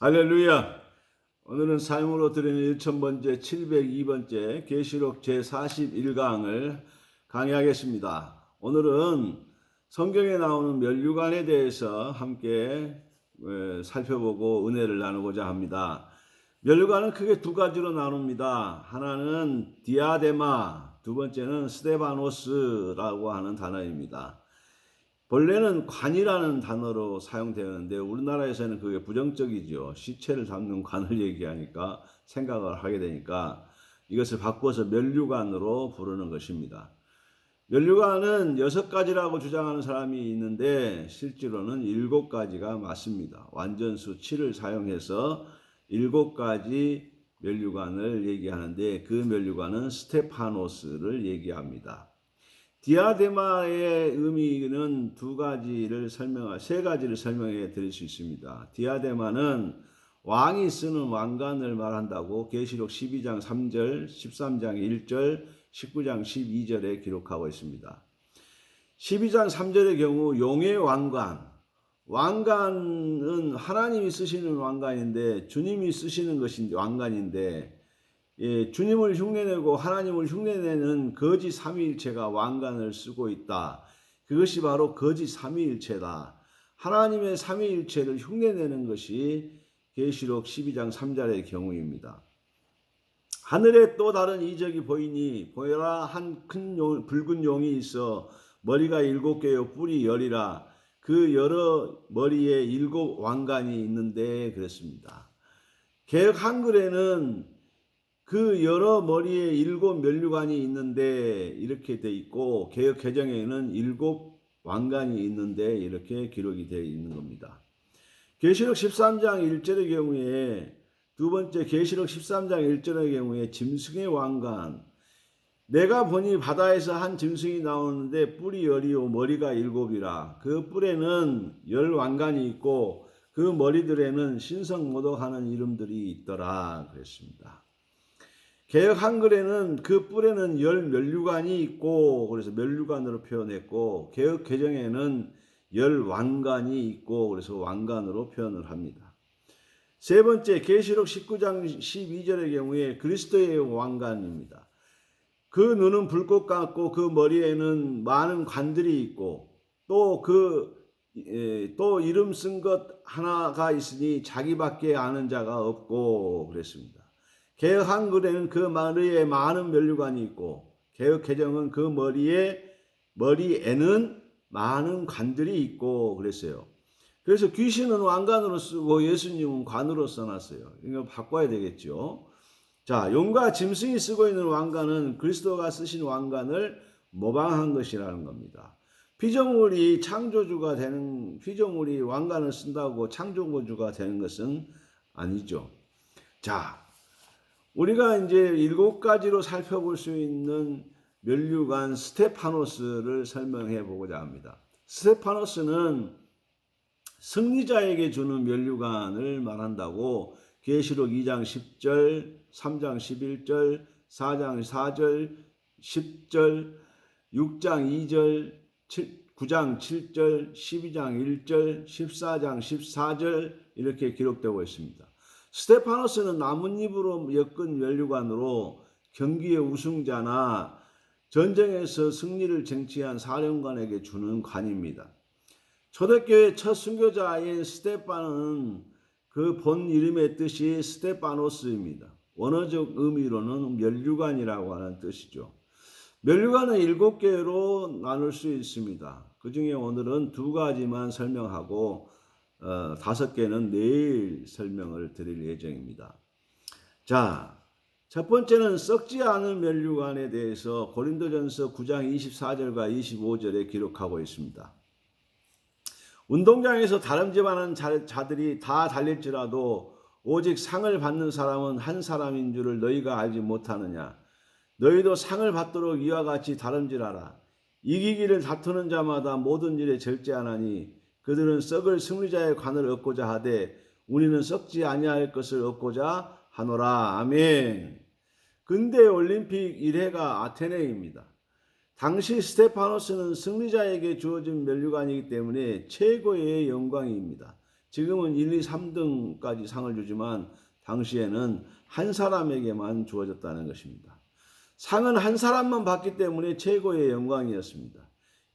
할렐루야. 오늘은 삶으로 드리는 1000번째 702번째 계시록 제41강을 강의하겠습니다. 오늘은 성경에 나오는 면류관에 대해서 함께 살펴보고 은혜를 나누고자 합니다. 면류관은 크게 두 가지로 나눕니다. 하나는 디아데마, 두 번째는 스데바노스라고 하는 단어입니다. 본래는 관이라는 단어로 사용되었는데 우리나라에서는 그게 부정적이죠. 시체를 담는 관을 얘기하니까 생각을 하게 되니까 이것을 바꿔서 면류관으로 부르는 것입니다. 면류관은 6가지라고 주장하는 사람이 있는데 실제로는 7가지가 맞습니다. 완전수 7을 사용해서 7가지 면류관을 얘기하는데 그 면류관은 스테파노스를 얘기합니다. 디아데마의 의미는 세 가지를 설명해 드릴 수 있습니다. 디아데마는 왕이 쓰는 왕관을 말한다고 계시록 12장 3절, 13장 1절, 19장 12절에 기록하고 있습니다. 12장 3절의 경우 용의 왕관, 왕관은 하나님이 쓰시는 왕관인데 주님이 쓰시는 것인 왕관인데 주님을 흉내내고 하나님을 흉내내는 거짓 삼위일체가 왕관을 쓰고 있다. 그것이 바로 거짓 삼위일체다. 하나님의 삼위일체를 흉내내는 것이 계시록 12장 3절의 경우입니다. 하늘에 또 다른 이적이 보이니 보여라 한 큰 붉은 용이 있어 머리가 7개요 뿔이 10이라 그 여러 머리에 7 왕관이 있는데 그랬습니다. 개역 한글에는 그 여러 머리에 7 면류관이 있는데 이렇게 돼 있고 개역 개정에는 7 왕관이 있는데 이렇게 기록이 되어 있는 겁니다. 계시록 13장 1절의 경우에 두 번째 계시록 13장 1절의 경우에 짐승의 왕관, 내가 보니 바다에서 한 짐승이 나오는데 뿔이 10이요 머리가 7이라 그 뿔에는 10 왕관이 있고 그 머리들에는 신성모독하는 이름들이 있더라 그랬습니다. 개역 한글에는 그 뿔에는 10 면류관이 있고 그래서 면류관으로 표현했고 개역 개정에는 10 왕관이 있고 그래서 왕관으로 표현을 합니다. 세 번째 계시록 19장 12절의 경우에 그리스도의 왕관입니다. 그 눈은 불꽃 같고 그 머리에는 많은 관들이 있고 또 이름 쓴 것 하나가 있으니 자기밖에 아는 자가 없고 그랬습니다. 개역 한글에는 그 머리에 많은 면류관이 있고 개역 개정은 그 머리에는 많은 관들이 있고 그랬어요. 그래서 귀신은 왕관으로 쓰고 예수님은 관으로 써놨어요. 이거 바꿔야 되겠죠. 자, 용과 짐승이 쓰고 있는 왕관은 그리스도가 쓰신 왕관을 모방한 것이라는 겁니다. 피조물이 왕관을 쓴다고 창조주가 되는 것은 아니죠. 자, 우리가 이제 7가지로 살펴볼 수 있는 면류관 스테파노스를 설명해 보고자 합니다. 스테파노스는 승리자에게 주는 면류관을 말한다고 계시록 2장 10절, 3장 11절, 4장 4절, 10절, 6장 2절, 9장 7절, 12장 1절, 14장 14절 이렇게 기록되고 있습니다. 스테파노스는 나뭇잎으로 엮은 면류관으로 경기의 우승자나 전쟁에서 승리를 쟁취한 사령관에게 주는 관입니다. 초대교회 첫 순교자인 스테파는 그 본 이름의 뜻이 스테파노스입니다. 원어적 의미로는 면류관이라고 하는 뜻이죠. 면류관은 7개로 나눌 수 있습니다. 그 중에 오늘은 2가지만 설명하고 5개는 내일 설명을 드릴 예정입니다. 자, 첫 번째는 썩지 않은 면류관에 대해서 고린도전서 9장 24절과 25절에 기록하고 있습니다. 운동장에서 다름질하는 자들이 다 달릴지라도 오직 상을 받는 사람은 한 사람인 줄을 너희가 알지 못하느냐. 너희도 상을 받도록 이와 같이 다름질하라. 이기기를 다투는 자마다 모든 일에 절제하나니 그들은 썩을 승리자의 관을 얻고자 하되 우리는 썩지 아니할 것을 얻고자 하노라. 아멘. 근대 올림픽 1회가 아테네입니다. 당시 스테파노스는 승리자에게 주어진 면류관이기 때문에 최고의 영광입니다. 지금은 1, 2, 3등까지 상을 주지만 당시에는 한 사람에게만 주어졌다는 것입니다. 상은 한 사람만 받기 때문에 최고의 영광이었습니다.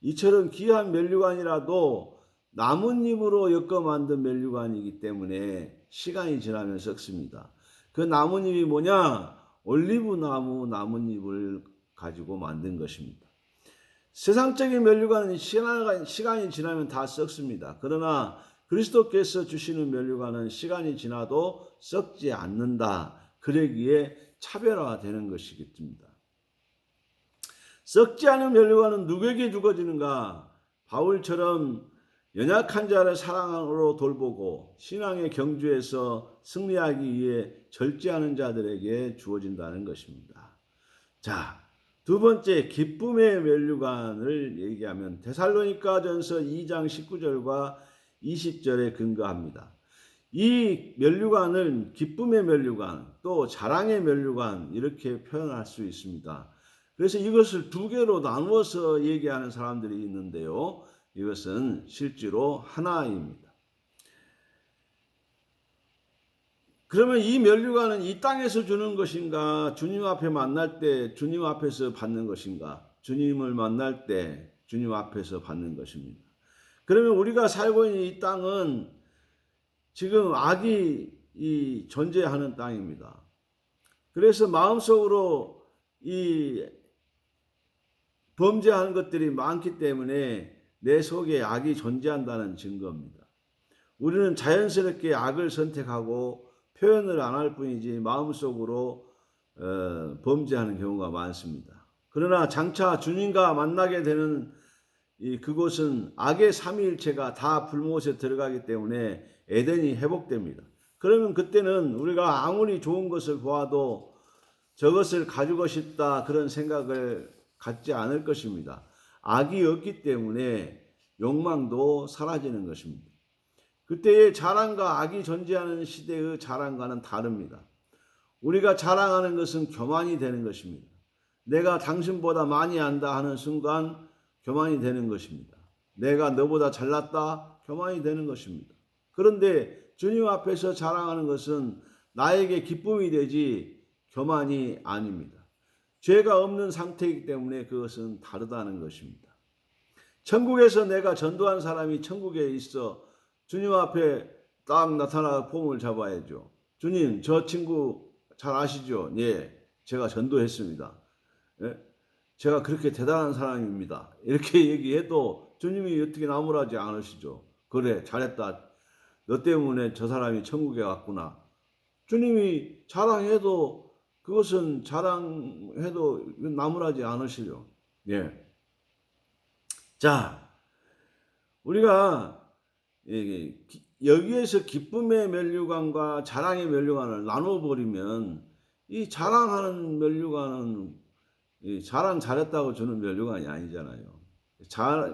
이처럼 귀한 면류관이라도 나뭇잎으로 엮어 만든 면류관이기 때문에 시간이 지나면 썩습니다. 그 나뭇잎이 뭐냐? 올리브 나무 나뭇잎을 가지고 만든 것입니다. 세상적인 면류관은 시간이 지나면 다 썩습니다. 그러나 그리스도께서 주시는 면류관은 시간이 지나도 썩지 않는다. 그러기에 차별화되는 것이겠습니다. 썩지 않은 면류관은 누구에게 주어지는가? 바울처럼 연약한 자를 사랑으로 돌보고 신앙의 경주에서 승리하기 위해 절제하는 자들에게 주어진다는 것입니다. 자, 두 번째 기쁨의 면류관을 얘기하면 데살로니가전서 2장 19절과 20절에 근거합니다. 이 면류관을 기쁨의 면류관, 또 자랑의 면류관 이렇게 표현할 수 있습니다. 그래서 이것을 두 개로 나누어서 얘기하는 사람들이 있는데요. 이것은 실제로 하나입니다. 그러면 이 면류관은 이 땅에서 주는 것인가? 주님 앞에 만날 때 주님 앞에서 받는 것인가? 주님을 만날 때 주님 앞에서 받는 것입니다. 그러면 우리가 살고 있는 이 땅은 지금 악이 존재하는 땅입니다. 그래서 마음속으로 이 범죄하는 것들이 많기 때문에 내 속에 악이 존재한다는 증거입니다. 우리는 자연스럽게 악을 선택하고 표현을 안 할 뿐이지 마음속으로 범죄하는 경우가 많습니다. 그러나 장차 주님과 만나게 되는 그곳은 악의 삼위일체가 다 불못에 들어가기 때문에 에덴이 회복됩니다. 그러면 그때는 우리가 아무리 좋은 것을 보아도 저것을 가지고 싶다 그런 생각을 갖지 않을 것입니다. 악이 없기 때문에 욕망도 사라지는 것입니다. 그때의 자랑과 악이 존재하는 시대의 자랑과는 다릅니다. 우리가 자랑하는 것은 교만이 되는 것입니다. 내가 당신보다 많이 안다 하는 순간 교만이 되는 것입니다. 내가 너보다 잘났다 교만이 되는 것입니다. 그런데 주님 앞에서 자랑하는 것은 나에게 기쁨이 되지 교만이 아닙니다. 죄가 없는 상태이기 때문에 그것은 다르다는 것입니다. 천국에서 내가 전도한 사람이 천국에 있어 주님 앞에 딱 나타나 폼을 잡아야죠. 주님, 저 친구 잘 아시죠? 예, 제가 전도했습니다. 예, 제가 그렇게 대단한 사람입니다. 이렇게 얘기해도 주님이 어떻게 나무라지 않으시죠? 그래, 잘했다. 너 때문에 저 사람이 천국에 갔구나. 주님이 자랑해도 그것은 자랑해도 나무라지 않으시죠. 예. 자, 우리가 여기에서 기쁨의 면류관과 자랑의 면류관을 나눠버리면 이 자랑하는 면류관은 자랑 잘했다고 주는 면류관이 아니잖아요.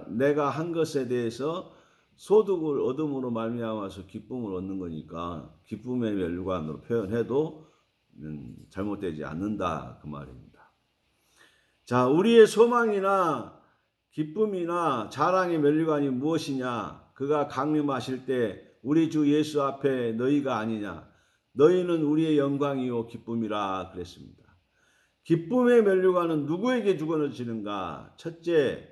내가 한 것에 대해서 소득을 얻음으로 말미암아서 기쁨을 얻는 거니까 기쁨의 면류관으로 표현해도 잘못되지 않는다 그 말입니다. 자, 우리의 소망이나 기쁨이나 자랑의 면류관이 무엇이냐? 그가 강림하실 때 우리 주 예수 앞에 너희가 아니냐? 너희는 우리의 영광이요 기쁨이라 그랬습니다. 기쁨의 면류관은 누구에게 주어지는가? 첫째,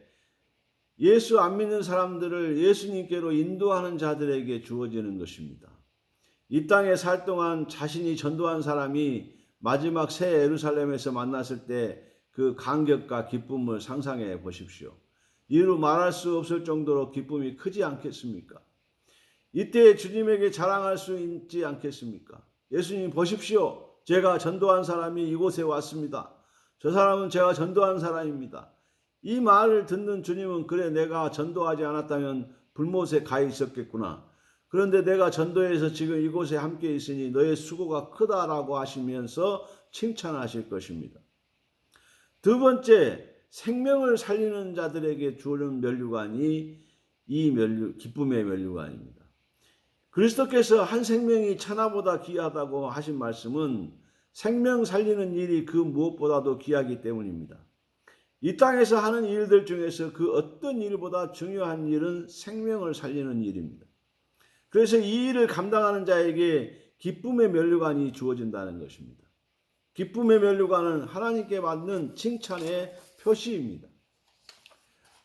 예수 안 믿는 사람들을 예수님께로 인도하는 자들에게 주어지는 것입니다. 이 땅에 살 동안 자신이 전도한 사람이 마지막 새 예루살렘에서 만났을 때 그 감격과 기쁨을 상상해 보십시오. 이루 말할 수 없을 정도로 기쁨이 크지 않겠습니까? 이때 주님에게 자랑할 수 있지 않겠습니까? 예수님 보십시오. 제가 전도한 사람이 이곳에 왔습니다. 저 사람은 제가 전도한 사람입니다. 이 말을 듣는 주님은 그래 내가 전도하지 않았다면 불못에 가 있었겠구나. 그런데 내가 전도해서 지금 이곳에 함께 있으니 너의 수고가 크다라고 하시면서 칭찬하실 것입니다. 두 번째, 생명을 살리는 자들에게 주는 면류관이 기쁨의 면류관입니다. 그리스도께서 한 생명이 천하보다 귀하다고 하신 말씀은 생명 살리는 일이 그 무엇보다도 귀하기 때문입니다. 이 땅에서 하는 일들 중에서 그 어떤 일보다 중요한 일은 생명을 살리는 일입니다. 그래서 이 일을 감당하는 자에게 기쁨의 면류관이 주어진다는 것입니다. 기쁨의 면류관은 하나님께 받는 칭찬의 표시입니다.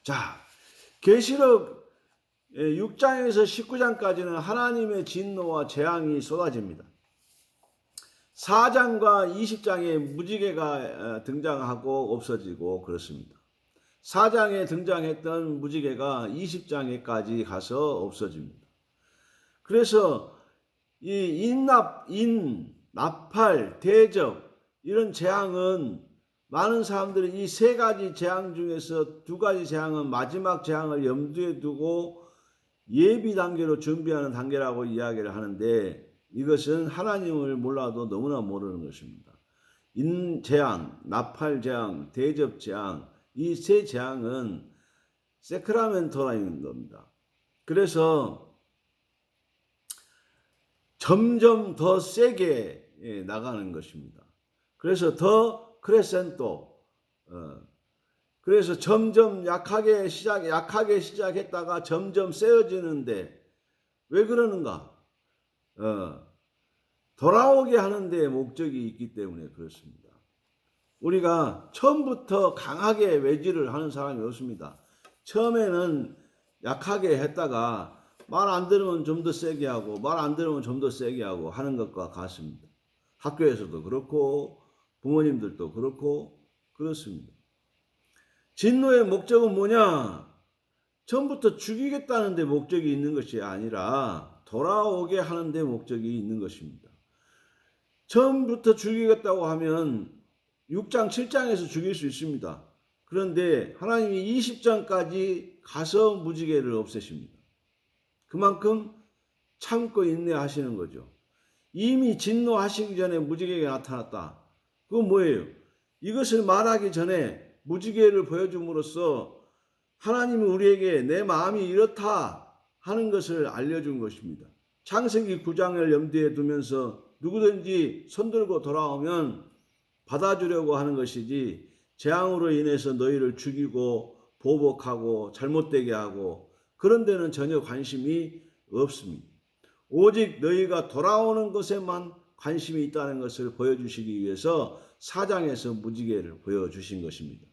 자, 계시록 6장에서 19장까지는 하나님의 진노와 재앙이 쏟아집니다. 4장과 20장에 무지개가 등장하고 없어지고 그렇습니다. 4장에 등장했던 무지개가 20장에까지 가서 없어집니다. 그래서 이 나팔, 대접 이런 재앙은 많은 사람들이 이 세 가지 재앙 중에서 두 가지 재앙은 마지막 재앙을 염두에 두고 예비 단계로 준비하는 단계라고 이야기를 하는데 이것은 하나님을 몰라도 너무나 모르는 것입니다. 재앙, 나팔 재앙, 대접 재앙 이 세 재앙은 세크라멘토라는 겁니다. 그래서 점점 더 세게 나가는 것입니다. 그래서 더 크레센토, 그래서 점점 약하게 시작했다가 점점 세어지는데 왜 그러는가? 돌아오게 하는 데 목적이 있기 때문에 그렇습니다. 우리가 처음부터 강하게 외지를 하는 사람이 없습니다. 처음에는 약하게 했다가 말 안 들으면 좀 더 세게 하고 말 안 들으면 좀 더 세게 하고 하는 것과 같습니다. 학교에서도 그렇고 부모님들도 그렇고 그렇습니다. 진노의 목적은 뭐냐? 처음부터 죽이겠다는 데 목적이 있는 것이 아니라 돌아오게 하는 데 목적이 있는 것입니다. 처음부터 죽이겠다고 하면 6장, 7장에서 죽일 수 있습니다. 그런데 하나님이 20장까지 가서 무지개를 없애십니다. 그만큼 참고 인내하시는 거죠. 이미 진노하시기 전에 무지개가 나타났다. 그건 뭐예요? 이것을 말하기 전에 무지개를 보여줌으로써 하나님이 우리에게 내 마음이 이렇다 하는 것을 알려준 것입니다. 창세기 9장을 염두에 두면서 누구든지 손들고 돌아오면 받아주려고 하는 것이지 재앙으로 인해서 너희를 죽이고 보복하고 잘못되게 하고 그런 데는 전혀 관심이 없습니다. 오직 너희가 돌아오는 것에만 관심이 있다는 것을 보여주시기 위해서 4장에서 무지개를 보여주신 것입니다.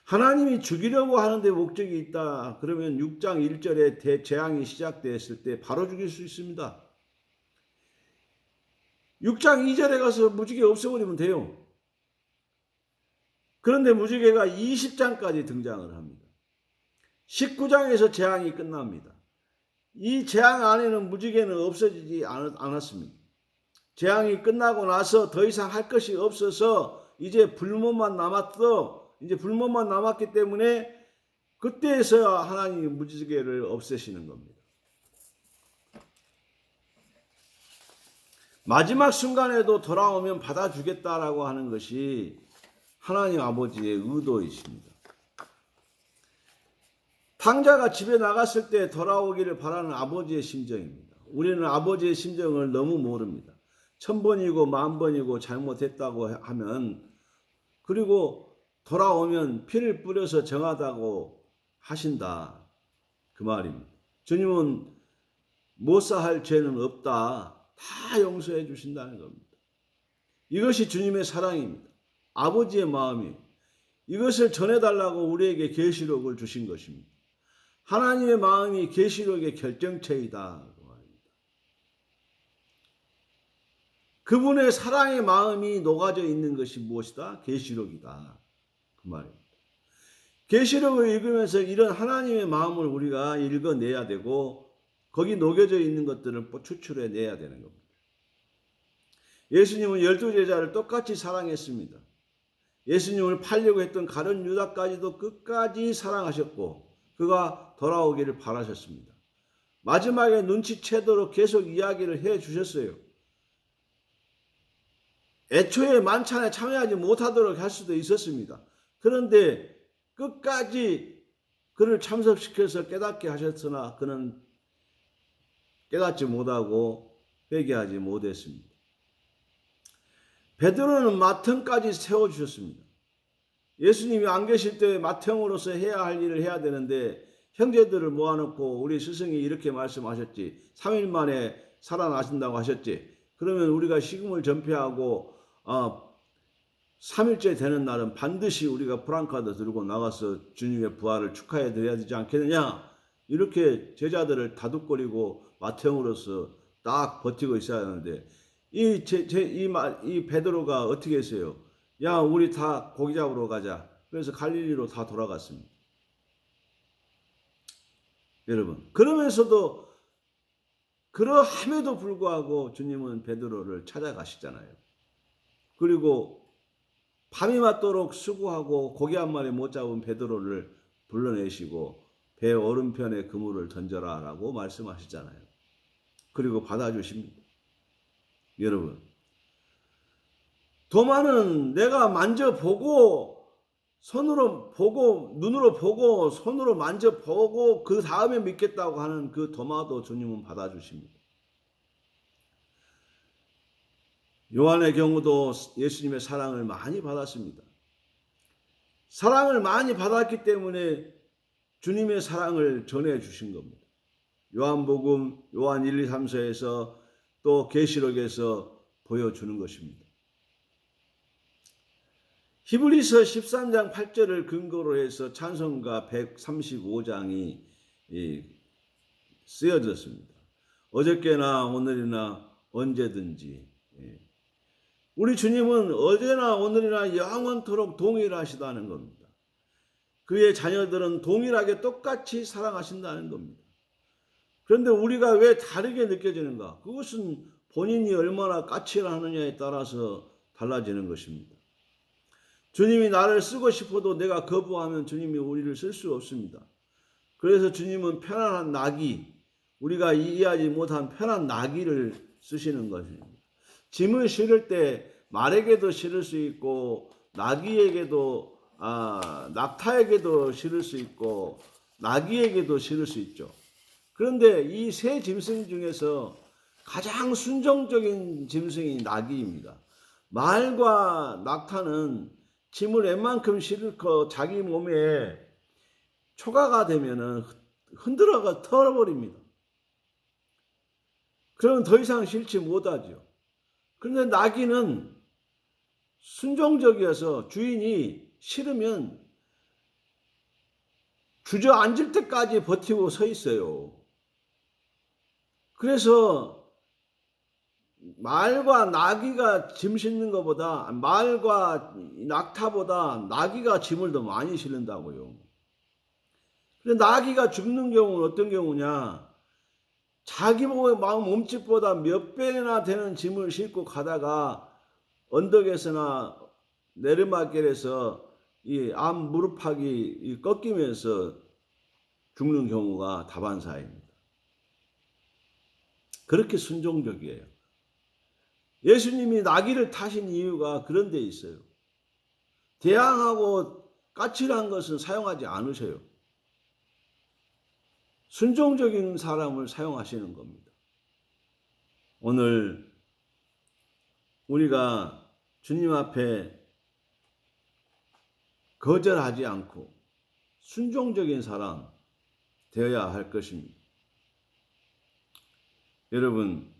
하나님이 죽이려고 하는데 목적이 있다. 그러면 6장 1절에 재앙이 시작되었을 때 바로 죽일 수 있습니다. 6장 2절에 가서 무지개 없애버리면 돼요. 그런데 무지개가 20장까지 등장을 합니다. 19장에서 재앙이 끝납니다. 이 재앙 안에는 무지개는 없어지지 않았습니다. 재앙이 끝나고 나서 더 이상 할 것이 없어서 이제 불못만 남았기 때문에 그때에서야 하나님이 무지개를 없애시는 겁니다. 마지막 순간에도 돌아오면 받아주겠다라고 하는 것이 하나님 아버지의 의도이십니다. 탕자가 집에 나갔을 때 돌아오기를 바라는 아버지의 심정입니다. 우리는 아버지의 심정을 너무 모릅니다. 1000번이고 10,000번이고 잘못했다고 하면 그리고 돌아오면 피를 뿌려서 정하다고 하신다. 그 말입니다. 주님은 못 사할 죄는 없다. 다 용서해 주신다는 겁니다. 이것이 주님의 사랑입니다. 아버지의 마음이 이것을 전해달라고 우리에게 계시록을 주신 것입니다. 하나님의 마음이 계시록의 결정체이다. 그분의 사랑의 마음이 녹아져 있는 것이 무엇이다? 계시록이다. 그 말입니다. 계시록을 읽으면서 이런 하나님의 마음을 우리가 읽어내야 되고 거기 녹여져 있는 것들을 추출해내야 되는 겁니다. 예수님은 12제자를 똑같이 사랑했습니다. 예수님을 팔려고 했던 가룟 유다까지도 끝까지 사랑하셨고 그가 돌아오기를 바라셨습니다. 마지막에 눈치채도록 계속 이야기를 해주셨어요. 애초에 만찬에 참여하지 못하도록 할 수도 있었습니다. 그런데 끝까지 그를 참석시켜서 깨닫게 하셨으나 그는 깨닫지 못하고 회개하지 못했습니다. 베드로는 맏형까지 세워주셨습니다. 예수님이 안 계실 때 맏형으로서 해야 할 일을 해야 되는데 형제들을 모아놓고 우리 스승이 이렇게 말씀하셨지. 3일 만에 살아나신다고 하셨지. 그러면 우리가 식음을 전폐하고 3일째 되는 날은 반드시 우리가 프랑카드 들고 나가서 주님의 부활을 축하해 드려야 되지 않겠느냐. 이렇게 제자들을 다독거리고 맏형으로서 딱 버티고 있어야 하는데 이 베드로가 어떻게 했어요? 야, 우리 다 고기 잡으러 가자. 그래서 갈릴리로 다 돌아갔습니다. 여러분, 그러면서도 그러함에도 불구하고 주님은 베드로를 찾아가시잖아요. 그리고 밤이 맞도록 수고하고 고기 한 마리 못 잡은 베드로를 불러내시고 배 오른편에 그물을 던져라 라고 말씀하시잖아요. 그리고 받아주십니다. 여러분, 도마는 내가 만져보고 손으로 보고 눈으로 보고 손으로 만져보고 그 다음에 믿겠다고 하는 그 도마도 주님은 받아주십니다. 요한의 경우도 예수님의 사랑을 많이 받았습니다. 사랑을 많이 받았기 때문에 주님의 사랑을 전해주신 겁니다. 요한복음, 요한 1, 2, 3서에서 또 계시록에서 보여주는 것입니다. 히브리서 13장 8절을 근거로 해서 찬송가 135장이 쓰여졌습니다. 어저께나 오늘이나 언제든지. 우리 주님은 어제나 오늘이나 영원토록 동일하시다는 겁니다. 그의 자녀들은 동일하게 똑같이 사랑하신다는 겁니다. 그런데 우리가 왜 다르게 느껴지는가? 그것은 본인이 얼마나 까칠하느냐에 따라서 달라지는 것입니다. 주님이 나를 쓰고 싶어도 내가 거부하면 주님이 우리를 쓸 수 없습니다. 그래서 주님은 편안한 나귀, 우리가 이해하지 못한 편한 나귀를 쓰시는 것입니다. 짐을 실을 때 말에게도 실을 수 있고 나귀에게도 낙타에게도 실을 수 있고 나귀에게도 실을 수 있죠. 그런데 이 세 짐승 중에서 가장 순종적인 짐승이 나귀입니다. 말과 낙타는 짐을 웬만큼 실고 자기 몸에 초가가 되면은 흔들어가 털어버립니다. 그러면 더 이상 실지 못하죠. 그런데 나귀는 순종적이어서 주인이 싫으면 주저앉을 때까지 버티고 서 있어요. 그래서 말과 나귀가 짐 싣는 것보다 말과 낙타보다 나귀가 짐을 더 많이 실는다고요. 그런데 나귀가 죽는 경우는 어떤 경우냐? 자기 마음 몸집보다 몇 배나 되는 짐을 싣고 가다가 언덕에서나 내리막길에서 이 앞 무릎팍이 꺾이면서 죽는 경우가 다반사입니다. 그렇게 순종적이에요. 예수님이 나귀를 타신 이유가 그런 데 있어요. 대항하고 까칠한 것은 사용하지 않으셔요. 순종적인 사람을 사용하시는 겁니다. 오늘 우리가 주님 앞에 거절하지 않고 순종적인 사람 되어야 할 것입니다. 여러분,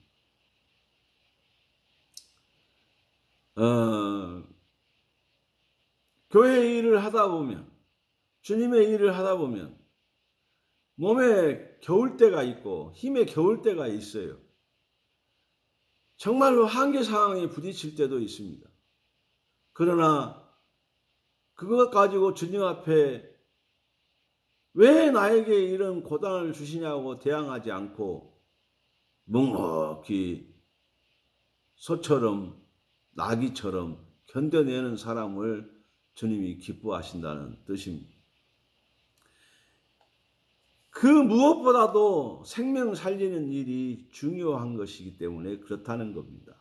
교회 일을 하다 보면, 주님의 일을 하다 보면 몸에 겨울 때가 있고 힘에 겨울 때가 있어요. 정말로 한계 상황에 부딪힐 때도 있습니다. 그러나 그것 가지고 주님 앞에 왜 나에게 이런 고난을 주시냐고 대항하지 않고 묵묵히 소처럼 나귀처럼 견뎌내는 사람을 주님이 기뻐하신다는 뜻입니다. 그 무엇보다도 생명 살리는 일이 중요한 것이기 때문에 그렇다는 겁니다.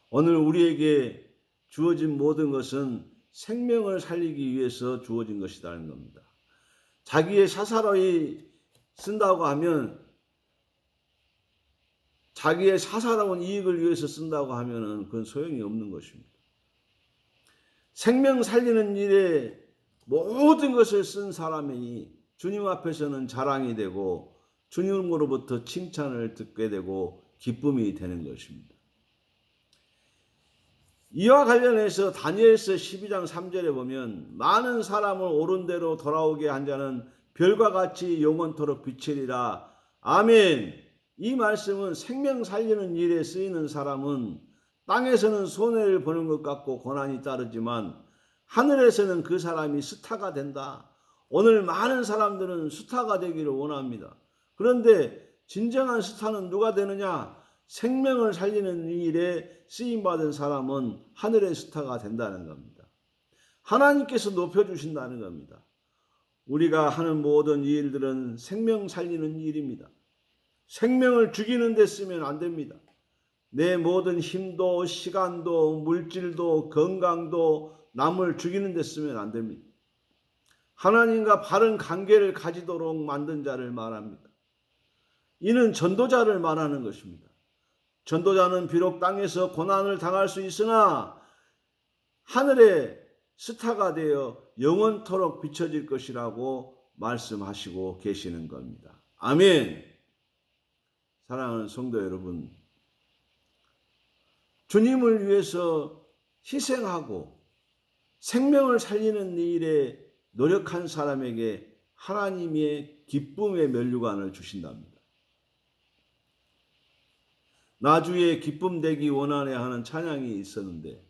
오늘 우리에게 주어진 모든 것은 생명을 살리기 위해서 주어진 것이라는 겁니다. 자기의 사사로이 쓴다고 하면 자기의 사사로운 이익을 위해서 쓴다고 하면 그건 소용이 없는 것입니다. 생명 살리는 일에 모든 것을 쓴 사람이 주님 앞에서는 자랑이 되고 주님으로부터 칭찬을 듣게 되고 기쁨이 되는 것입니다. 이와 관련해서 다니엘서 12장 3절에 보면 많은 사람을 옳은 대로 돌아오게 한 자는 별과 같이 영원토록 비치리라. 아멘. 이 말씀은 생명 살리는 일에 쓰이는 사람은 땅에서는 손해를 보는 것 같고 고난이 따르지만 하늘에서는 그 사람이 스타가 된다. 오늘 많은 사람들은 스타가 되기를 원합니다. 그런데 진정한 스타는 누가 되느냐? 생명을 살리는 일에 쓰임받은 사람은 하늘의 스타가 된다는 겁니다. 하나님께서 높여주신다는 겁니다. 우리가 하는 모든 일들은 생명 살리는 일입니다. 생명을 죽이는 데 쓰면 안 됩니다. 내 모든 힘도 시간도 물질도 건강도 남을 죽이는 데 쓰면 안 됩니다. 하나님과 바른 관계를 가지도록 만든 자를 말합니다. 이는 전도자를 말하는 것입니다. 전도자는 비록 땅에서 고난을 당할 수 있으나 하늘의 스타가 되어 영원토록 비춰질 것이라고 말씀하시고 계시는 겁니다. 아멘. 사랑하는 성도 여러분, 주님을 위해서 희생하고 생명을 살리는 일에 노력한 사람에게 하나님의 기쁨의 면류관을 주신답니다. 나주에 기쁨 되기 원하네 하는 찬양이 있었는데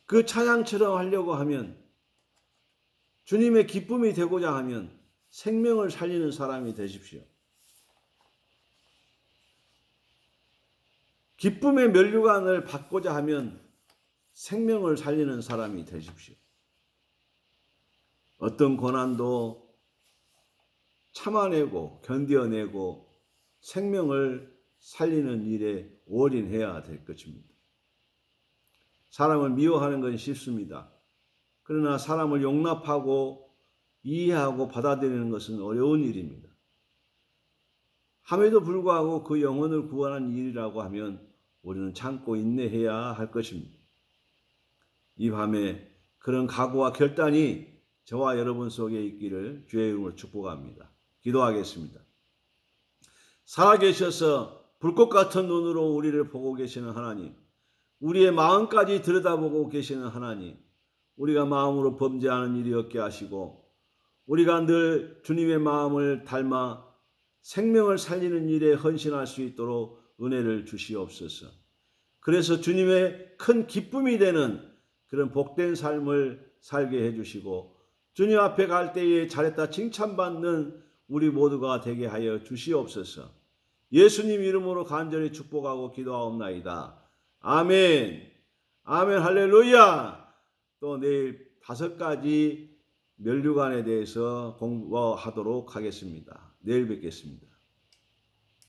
그 찬양처럼 하려고 하면 주님의 기쁨이 되고자 하면 생명을 살리는 사람이 되십시오. 기쁨의 면류관을 받고자 하면 생명을 살리는 사람이 되십시오. 어떤 고난도 참아내고 견뎌내고 생명을 살리는 일에 올인해야 될 것입니다. 사람을 미워하는 건 쉽습니다. 그러나 사람을 용납하고 이해하고 받아들이는 것은 어려운 일입니다. 함에도 불구하고 그 영혼을 구원하는 일이라고 하면 우리는 참고 인내해야 할 것입니다. 이 밤에 그런 각오와 결단이 저와 여러분 속에 있기를 주의 이름으로 축복합니다. 기도하겠습니다. 살아계셔서 불꽃 같은 눈으로 우리를 보고 계시는 하나님, 우리의 마음까지 들여다보고 계시는 하나님, 우리가 마음으로 범죄하는 일이 없게 하시고 우리가 늘 주님의 마음을 닮아 생명을 살리는 일에 헌신할 수 있도록 은혜를 주시옵소서. 그래서 주님의 큰 기쁨이 되는 그런 복된 삶을 살게 해주시고 주님 앞에 갈 때에 잘했다 칭찬받는 우리 모두가 되게 하여 주시옵소서. 예수님 이름으로 간절히 축복하고 기도하옵나이다. 아멘. 아멘. 할렐루야. 또 내일 5가지 면류관에 대해서 공부하도록 하겠습니다. 내일 뵙겠습니다.